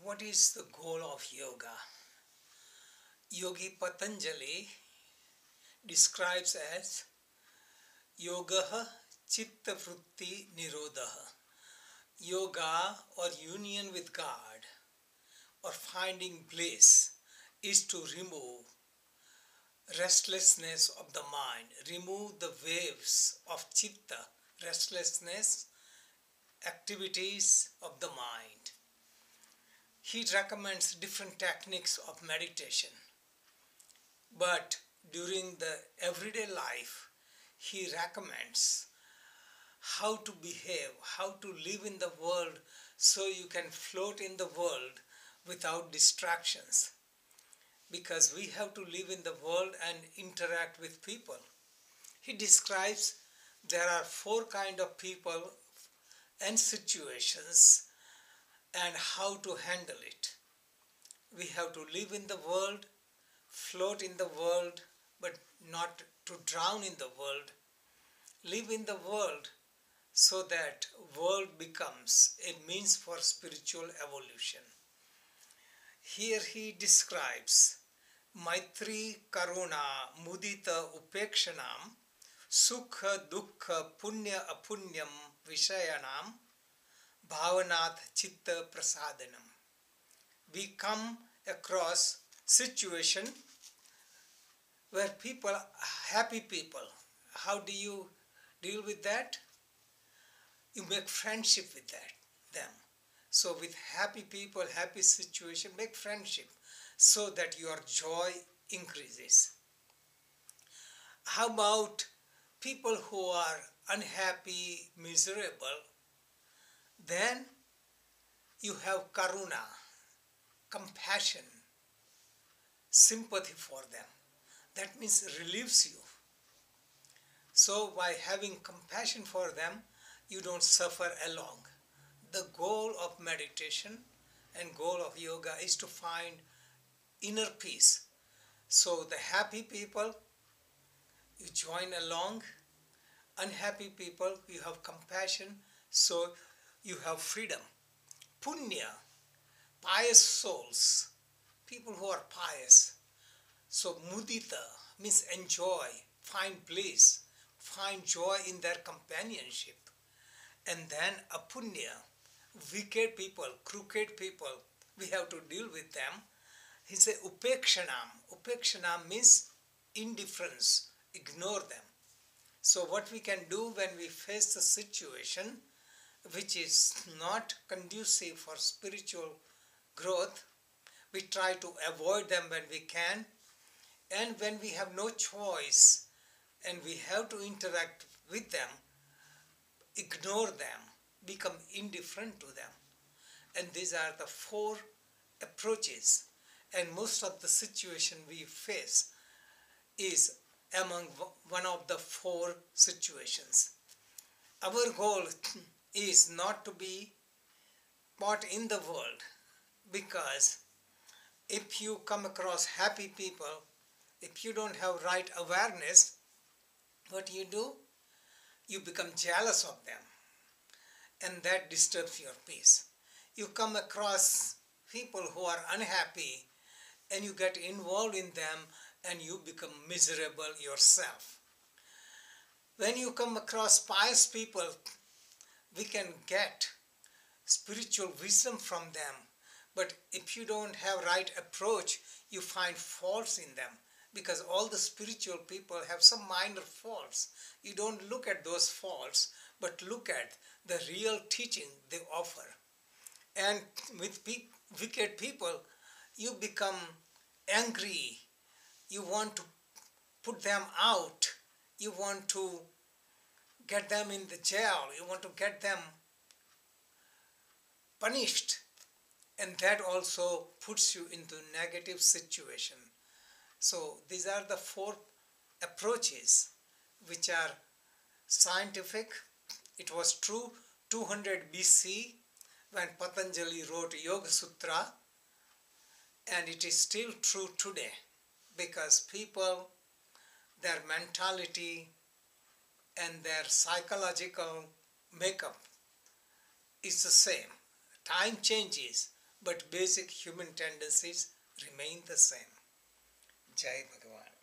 What is the goal of yoga? Yogi Patanjali describes as yoga chitta vritti nirodha. Yoga or union with God or finding bliss is to remove restlessness of the mind, remove the waves of chitta, restlessness, activities of the mind. He recommends different techniques of meditation, but during the everyday life, he recommends how to behave, how to live in the world so you can float in the world without distractions. Because we have to live in the world and interact with people. He describes there are four kinds of people and situations and how to handle it. We have to live in the world, float in the world, but not to drown in the world. Live in the world so that world becomes a means for spiritual evolution. Here he describes Maitri Karuna Mudita Upekshanam Sukha Dukkha Punya Apunyam Vishayanam Bhavanath Chitta Prasadanam. We come across situation where people, happy people, how do you deal with that? You make friendship with them. So with happy people, happy situation, make friendship so that your joy increases. How about people who are unhappy, miserable? Then you have karuna, compassion, sympathy for them. That means relieves you. So by having compassion for them, you don't suffer along. The goal of meditation and goal of yoga is to find inner peace. So the happy people, you join along. Unhappy people, you have compassion, so you have freedom. Punya, pious souls, people who are pious. So mudita means enjoy, find bliss, find joy in their companionship. And then apunya, wicked people, crooked people, we have to deal with them. He said upekshanam. Upekshanam means indifference, ignore them. So what we can do when we face a situation which is not conducive for spiritual growth, we try to avoid them when we can. And when we have no choice and we have to interact with them, ignore them, become indifferent to them. And these are the four approaches. And most of the situation we face is among one of the four situations. Our goal is not to be caught in the world, because if you come across happy people, if you don't have right awareness, what you do? You become jealous of them, and that disturbs your peace. You come across people who are unhappy and you get involved in them and you become miserable yourself. When you come across pious people, we can get spiritual wisdom from them, but if you don't have right approach, you find faults in them, because all the spiritual people have some minor faults. You don't look at those faults, but look at the real teaching they offer. And with wicked people, you become angry. You want to put them out. You want to get them in the jail. You want to get them punished. And that also puts you into negative situation. So these are the four approaches which are scientific. It was true 200 BC when Patanjali wrote Yoga Sutra, and it is still true today, because people, their mentality and their psychological makeup is the same. Time changes, but basic human tendencies remain the same. Jai Bhagavan.